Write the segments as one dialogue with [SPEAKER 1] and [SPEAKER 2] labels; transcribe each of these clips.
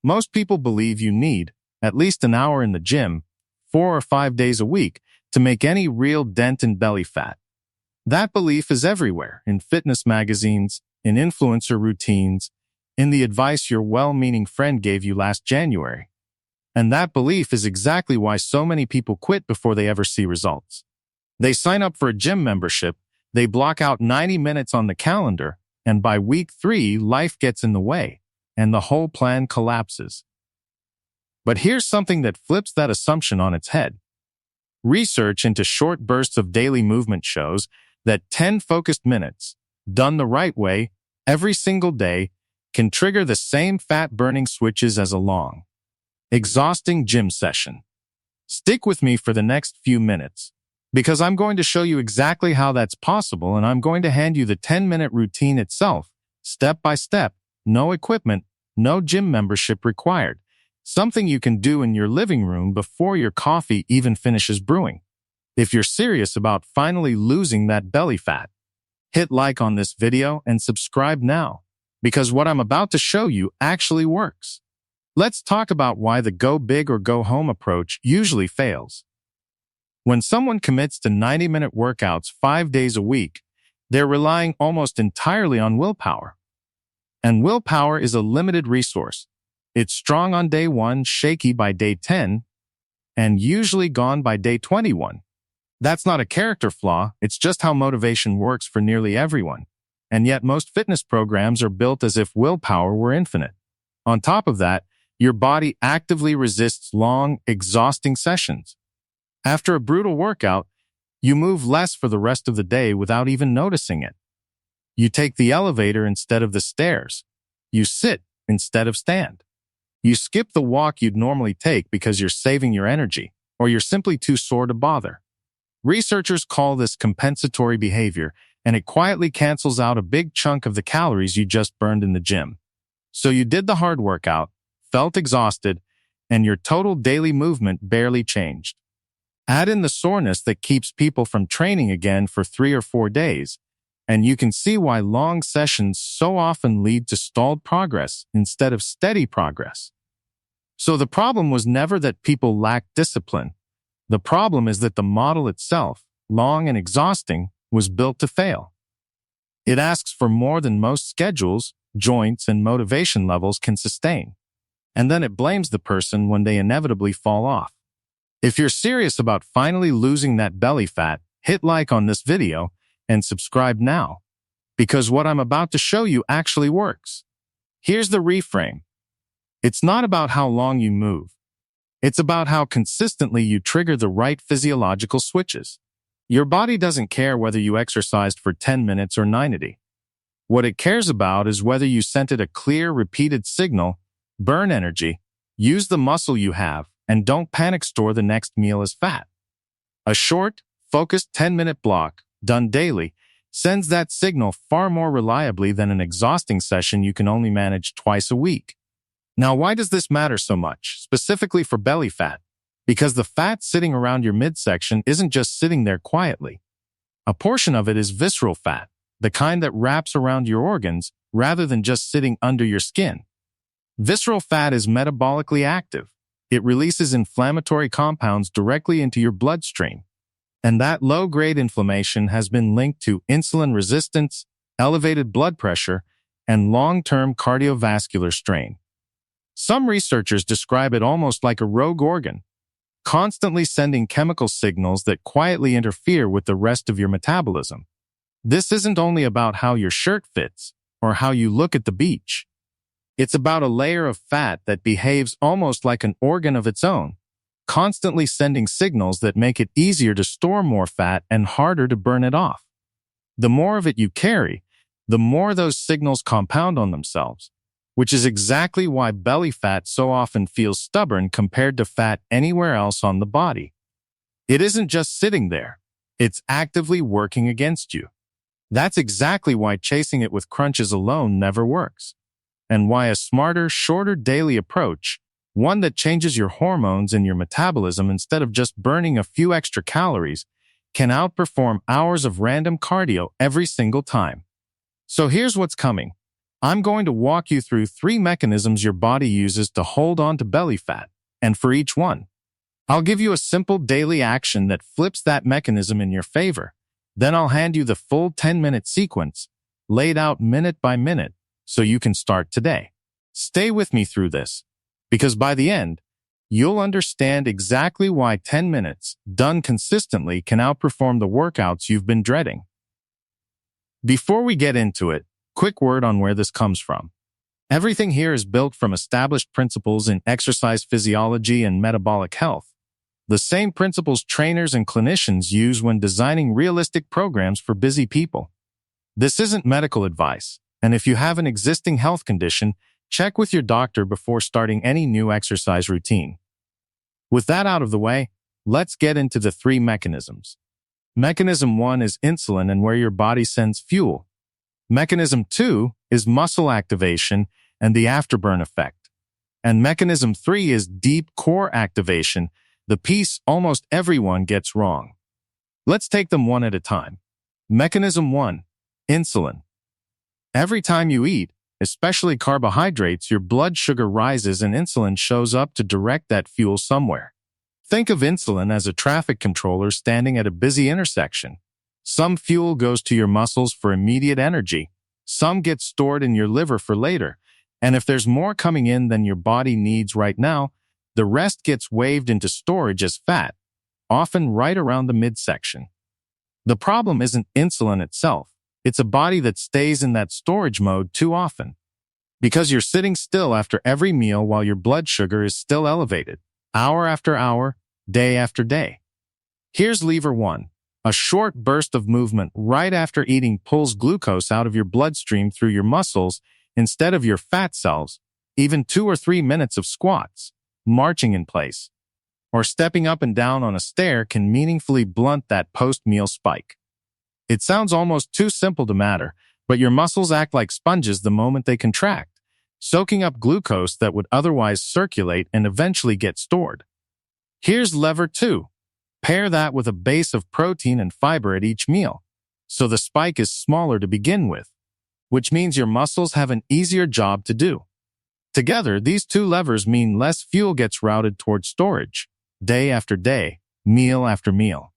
[SPEAKER 1] Most people believe you need at least an hour in the gym, 4 or 5 days a week, to make any real dent in belly fat. That belief is everywhere, in fitness magazines, in influencer routines, in the advice your well-meaning friend gave you last January. And that belief is exactly why so many people quit before they ever see results. They sign up for a gym membership, they block out 90 minutes on the calendar, and by week 3, life gets in the way, and the whole plan collapses. But here's something that flips that assumption on its head. Research into short bursts of daily movement shows that 10 focused minutes, done the right way, every single day, can trigger the same fat-burning switches as a long, exhausting gym session. Stick with me for the next few minutes, because I'm going to show you exactly how that's possible, and I'm going to hand you the 10-minute routine itself, step by step, no equipment, no gym membership required. Something you can do in your living room before your coffee even finishes brewing. If you're serious about finally losing that belly fat, hit like on this video and subscribe now, because what I'm about to show you actually works. Let's talk about why the go big or go home approach usually fails. When someone commits to 90-minute workouts 5 days a week, they're relying almost entirely on willpower. And willpower is a limited resource. It's strong on day 1, shaky by day 10, and usually gone by day 21. That's not a character flaw, it's just how motivation works for nearly everyone. And yet most fitness programs are built as if willpower were infinite. On top of that, your body actively resists long, exhausting sessions. After a brutal workout, you move less for the rest of the day without even noticing it. You take the elevator instead of the stairs. You sit instead of stand. You skip the walk you'd normally take because you're saving your energy, or you're simply too sore to bother. Researchers call this compensatory behavior, and it quietly cancels out a big chunk of the calories you just burned in the gym. So you did the hard workout, felt exhausted, and your total daily movement barely changed. Add in the soreness that keeps people from training again for 3 or 4 days, and you can see why long sessions so often lead to stalled progress instead of steady progress. So the problem was never that people lacked discipline. The problem is that the model itself, long and exhausting, was built to fail. It asks for more than most schedules, joints, and motivation levels can sustain. And then it blames the person when they inevitably fall off. If you're serious about finally losing that belly fat, hit like on this video and subscribe now, because what I'm about to show you actually works. Here's the reframe. It's not about how long you move. It's about how consistently you trigger the right physiological switches. Your body doesn't care whether you exercised for 10 minutes or 90. What it cares about is whether you sent it a clear, repeated signal, burn energy, use the muscle you have, and don't panic store the next meal as fat. A short, focused 10-minute block, done daily, sends that signal far more reliably than an exhausting session you can only manage twice a week. Now, why does this matter so much, specifically for belly fat? Because the fat sitting around your midsection isn't just sitting there quietly. A portion of it is visceral fat, the kind that wraps around your organs rather than just sitting under your skin. Visceral fat is metabolically active. It releases inflammatory compounds directly into your bloodstream. And that low-grade inflammation has been linked to insulin resistance, elevated blood pressure, and long-term cardiovascular strain. Some researchers describe it almost like a rogue organ, constantly sending chemical signals that quietly interfere with the rest of your metabolism. This isn't only about how your shirt fits or how you look at the beach. It's about a layer of fat that behaves almost like an organ of its own, constantly sending signals that make it easier to store more fat and harder to burn it off. The more of it you carry, the more those signals compound on themselves, which is exactly why belly fat so often feels stubborn compared to fat anywhere else on the body. It isn't just sitting there, it's actively working against you. That's exactly why chasing it with crunches alone never works, and why a smarter, shorter daily approach, one that changes your hormones and your metabolism instead of just burning a few extra calories, can outperform hours of random cardio every single time. So here's what's coming. I'm going to walk you through 3 mechanisms your body uses to hold on to belly fat, and for each one, I'll give you a simple daily action that flips that mechanism in your favor. Then I'll hand you the full 10-minute sequence, laid out minute by minute, so you can start today. Stay with me through this, because by the end, you'll understand exactly why 10 minutes, done consistently, can outperform the workouts you've been dreading. Before we get into it, quick word on where this comes from. Everything here is built from established principles in exercise physiology and metabolic health. The same principles trainers and clinicians use when designing realistic programs for busy people. This isn't medical advice, and if you have an existing health condition, check with your doctor before starting any new exercise routine. With that out of the way, let's get into the 3 mechanisms. Mechanism 1 is insulin and where your body sends fuel. Mechanism 2 is muscle activation and the afterburn effect. And mechanism 3 is deep core activation, the piece almost everyone gets wrong. Let's take them one at a time. Mechanism 1, insulin. Every time you eat, especially carbohydrates, your blood sugar rises and insulin shows up to direct that fuel somewhere. Think of insulin as a traffic controller standing at a busy intersection. Some fuel goes to your muscles for immediate energy, some gets stored in your liver for later, and if there's more coming in than your body needs right now, the rest gets waved into storage as fat, often right around the midsection. The problem isn't insulin itself, it's a body that stays in that storage mode too often. Because you're sitting still after every meal while your blood sugar is still elevated, hour after hour, day after day. Here's lever 1. A short burst of movement right after eating pulls glucose out of your bloodstream through your muscles instead of your fat cells. Even 2 or 3 minutes of squats, marching in place, or stepping up and down on a stair can meaningfully blunt that post-meal spike. It sounds almost too simple to matter, but your muscles act like sponges the moment they contract, soaking up glucose that would otherwise circulate and eventually get stored. Here's lever 2. Pair that with a base of protein and fiber at each meal, so the spike is smaller to begin with, which means your muscles have an easier job to do. Together, these 2 levers mean less fuel gets routed towards storage, day after day, meal after meal.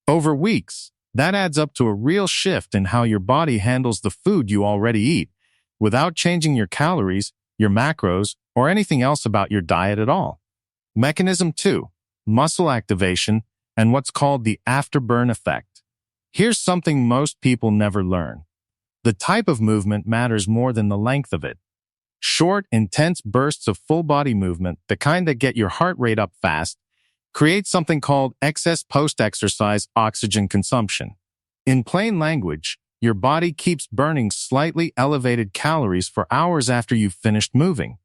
[SPEAKER 1] Over weeks, that adds up to a real shift in how your body handles the food you already eat, without changing your calories, your macros, or anything else about your diet at all. Mechanism 2, muscle activation, and what's called the afterburn effect. Here's something most people never learn. The type of movement matters more than the length of it. Short, intense bursts of full-body movement, the kind that get your heart rate up fast, create something called excess post-exercise oxygen consumption. In plain language, your body keeps burning slightly elevated calories for hours after you've finished moving,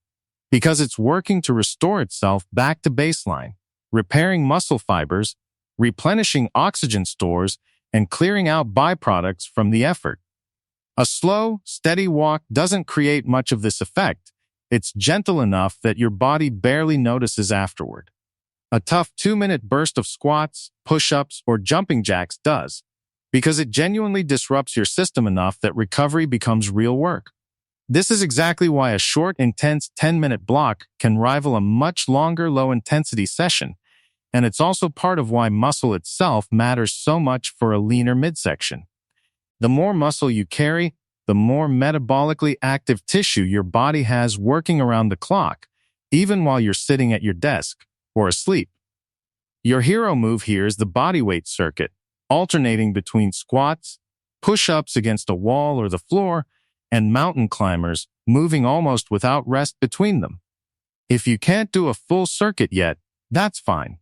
[SPEAKER 1] because it's working to restore itself back to baseline, repairing muscle fibers, replenishing oxygen stores, and clearing out byproducts from the effort. A slow, steady walk doesn't create much of this effect. It's gentle enough that your body barely notices afterward. A tough 2-minute burst of squats, push-ups, or jumping jacks does, because it genuinely disrupts your system enough that recovery becomes real work. This is exactly why a short, intense 10-minute block can rival a much longer low-intensity session, and it's also part of why muscle itself matters so much for a leaner midsection. The more muscle you carry, the more metabolically active tissue your body has working around the clock, even while you're sitting at your desk or asleep. Your hero move here is the bodyweight circuit, alternating between squats, push-ups against a wall or the floor, and mountain climbers, moving almost without rest between them. If you can't do a full circuit yet, that's fine.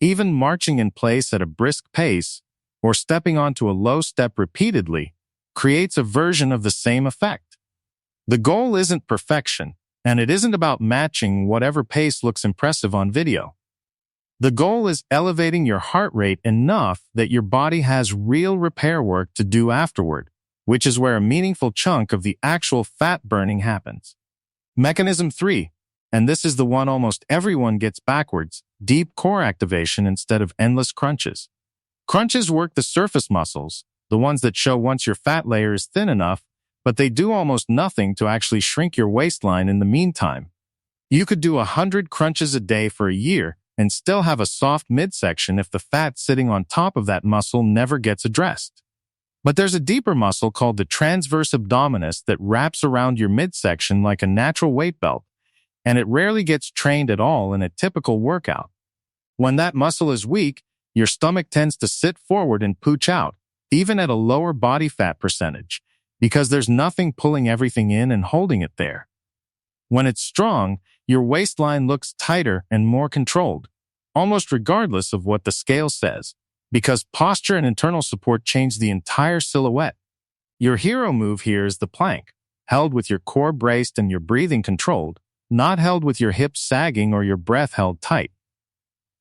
[SPEAKER 1] Even marching in place at a brisk pace, or stepping onto a low step repeatedly, creates a version of the same effect. The goal isn't perfection, and it isn't about matching whatever pace looks impressive on video. The goal is elevating your heart rate enough that your body has real repair work to do afterward, which is where a meaningful chunk of the actual fat burning happens. Mechanism 3, and this is the one almost everyone gets backwards, deep core activation instead of endless crunches. Crunches work the surface muscles, the ones that show once your fat layer is thin enough, but they do almost nothing to actually shrink your waistline in the meantime. You could do 100 crunches a day for a year and still have a soft midsection if the fat sitting on top of that muscle never gets addressed. But there's a deeper muscle called the transverse abdominis that wraps around your midsection like a natural weight belt, and it rarely gets trained at all in a typical workout. When that muscle is weak, your stomach tends to sit forward and pooch out, even at a lower body fat percentage, because there's nothing pulling everything in and holding it there. When it's strong, your waistline looks tighter and more controlled, almost regardless of what the scale says, because posture and internal support change the entire silhouette. Your hero move here is the plank, held with your core braced and your breathing controlled, not held with your hips sagging or your breath held tight.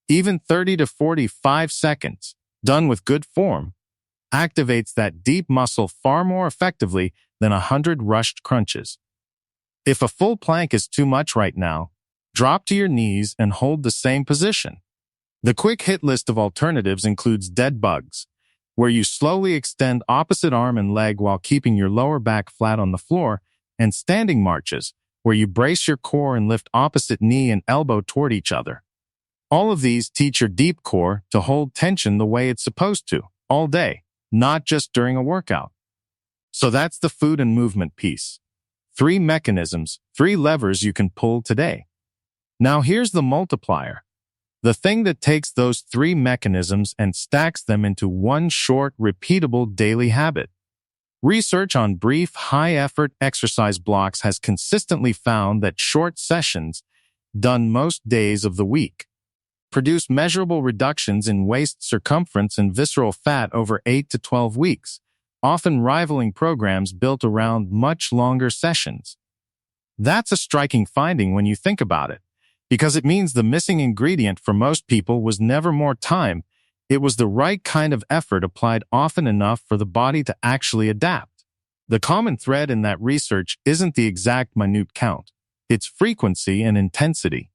[SPEAKER 1] Even 30 to 45 seconds, done with good form, activates that deep muscle far more effectively than 100 rushed crunches. If a full plank is too much right now, drop to your knees and hold the same position. The quick hit list of alternatives includes dead bugs, where you slowly extend opposite arm and leg while keeping your lower back flat on the floor, and standing marches, where you brace your core and lift opposite knee and elbow toward each other. All of these teach your deep core to hold tension the way it's supposed to, all day, not just during a workout. So that's the food and movement piece. 3 mechanisms, 3 levers you can pull today. Now here's the multiplier. The thing that takes those 3 mechanisms and stacks them into one short, repeatable daily habit. Research on brief, high-effort exercise blocks has consistently found that short sessions, done most days of the week, produce measurable reductions in waist circumference and visceral fat over 8 to 12 weeks, often rivaling programs built around much longer sessions. That's a striking finding when you think about it, because it means the missing ingredient for most people was never more time. It was the right kind of effort applied often enough for the body to actually adapt. The common thread in that research isn't the exact minute count. It's frequency and intensity.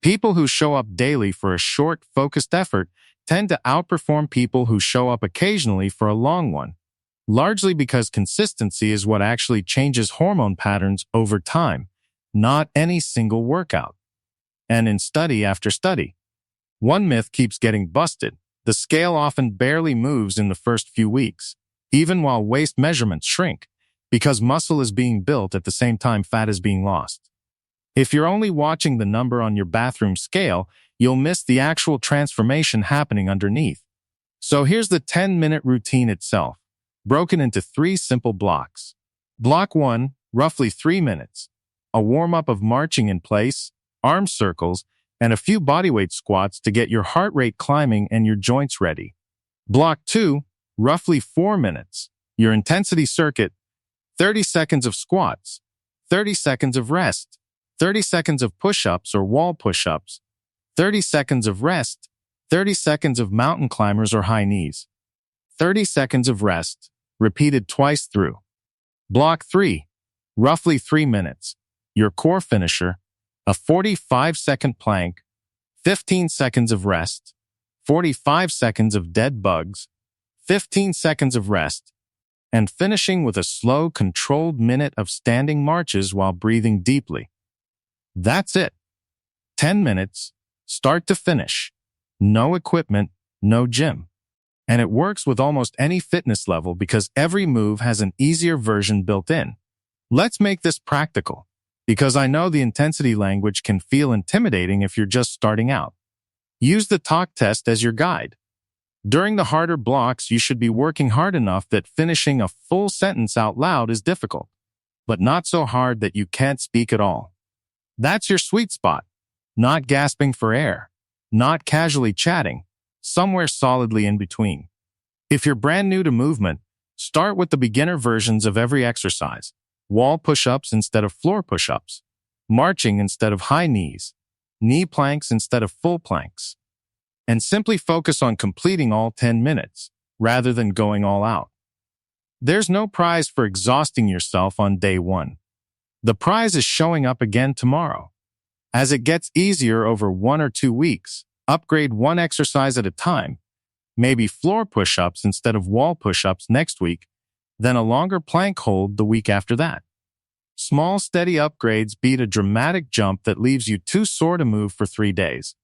[SPEAKER 1] People who show up daily for a short, focused effort tend to outperform people who show up occasionally for a long one, largely because consistency is what actually changes hormone patterns over time, not any single workout. And in study after study, one myth keeps getting busted. The scale often barely moves in the first few weeks, even while waist measurements shrink, because muscle is being built at the same time fat is being lost. If you're only watching the number on your bathroom scale, you'll miss the actual transformation happening underneath. So here's the 10-minute routine itself, broken into 3 simple blocks. Block 1, roughly 3 minutes. A warm-up of marching in place, arm circles, and a few bodyweight squats to get your heart rate climbing and your joints ready. Block 2, roughly 4 minutes. Your intensity circuit, 30 seconds of squats, 30 seconds of rest, 30 seconds of push-ups or wall push-ups, 30 seconds of rest, 30 seconds of mountain climbers or high knees, 30 seconds of rest, repeated twice through. Block 3, roughly 3 minutes. Your core finisher, a 45-second plank, 15 seconds of rest, 45 seconds of dead bugs, 15 seconds of rest, and finishing with a slow, controlled minute of standing marches while breathing deeply. That's it. 10 minutes, start to finish. No equipment, no gym. And it works with almost any fitness level because every move has an easier version built in. Let's make this practical, because I know the intensity language can feel intimidating if you're just starting out. Use the talk test as your guide. During the harder blocks, you should be working hard enough that finishing a full sentence out loud is difficult, but not so hard that you can't speak at all. That's your sweet spot. Not gasping for air, not casually chatting, somewhere solidly in between. If you're brand new to movement, start with the beginner versions of every exercise. Wall push-ups instead of floor push-ups, marching instead of high knees, knee planks instead of full planks, and simply focus on completing all 10 minutes rather than going all out. There's no prize for exhausting yourself on day 1. The prize is showing up again tomorrow. As it gets easier over 1 or 2 weeks, upgrade one exercise at a time, maybe floor push-ups instead of wall push-ups next week, then a longer plank hold the week after that. Small, steady upgrades beat a dramatic jump that leaves you too sore to move for 3 days.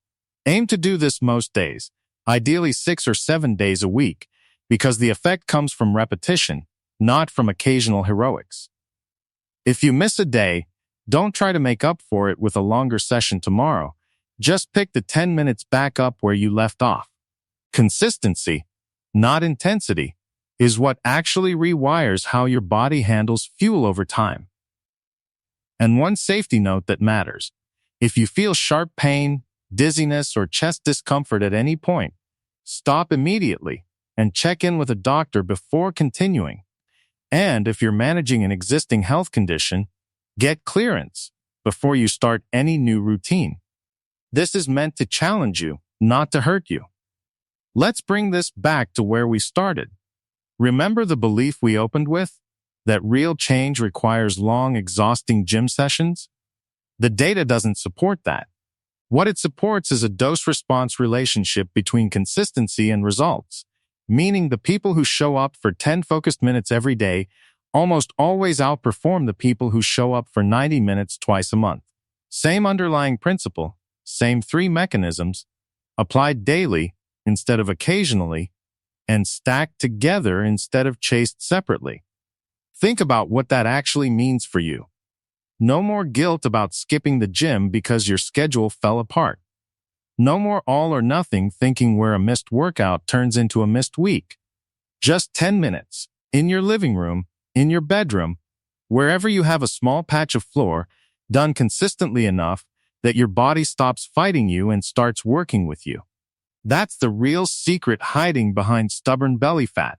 [SPEAKER 1] Aim to do this most days, ideally 6 or 7 days a week, because the effect comes from repetition, not from occasional heroics. If you miss a day, don't try to make up for it with a longer session tomorrow. Just pick the 10 minutes back up where you left off. Consistency, not intensity, is what actually rewires how your body handles fuel over time. And one safety note that matters: if you feel sharp pain, dizziness, or chest discomfort at any point, stop immediately and check in with a doctor before continuing. And if you're managing an existing health condition, get clearance before you start any new routine. This is meant to challenge you, not to hurt you. Let's bring this back to where we started. Remember the belief we opened with? That real change requires long, exhausting gym sessions? The data doesn't support that. What it supports is a dose-response relationship between consistency and results, meaning the people who show up for 10 focused minutes every day almost always outperform the people who show up for 90 minutes twice a month. Same underlying principle, same 3 mechanisms, applied daily instead of occasionally, and stacked together instead of chased separately. Think about what that actually means for you. No more guilt about skipping the gym because your schedule fell apart. No more all or nothing thinking where a missed workout turns into a missed week. Just 10 minutes, in your living room, in your bedroom, wherever you have a small patch of floor, done consistently enough that your body stops fighting you and starts working with you. That's the real secret hiding behind stubborn belly fat.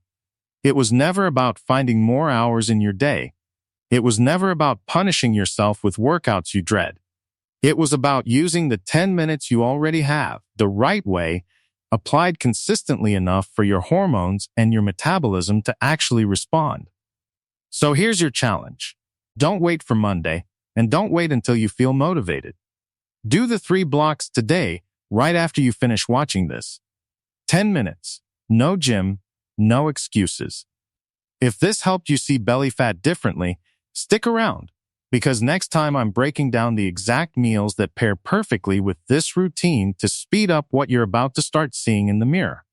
[SPEAKER 1] It was never about finding more hours in your day. It was never about punishing yourself with workouts you dread. It was about using the 10 minutes you already have the right way, applied consistently enough for your hormones and your metabolism to actually respond. So here's your challenge. Don't wait for Monday, and don't wait until you feel motivated. Do the 3 blocks today, right after you finish watching this. 10 minutes, no gym, no excuses. If this helped you see belly fat differently, stick around, because next time I'm breaking down the exact meals that pair perfectly with this routine to speed up what you're about to start seeing in the mirror.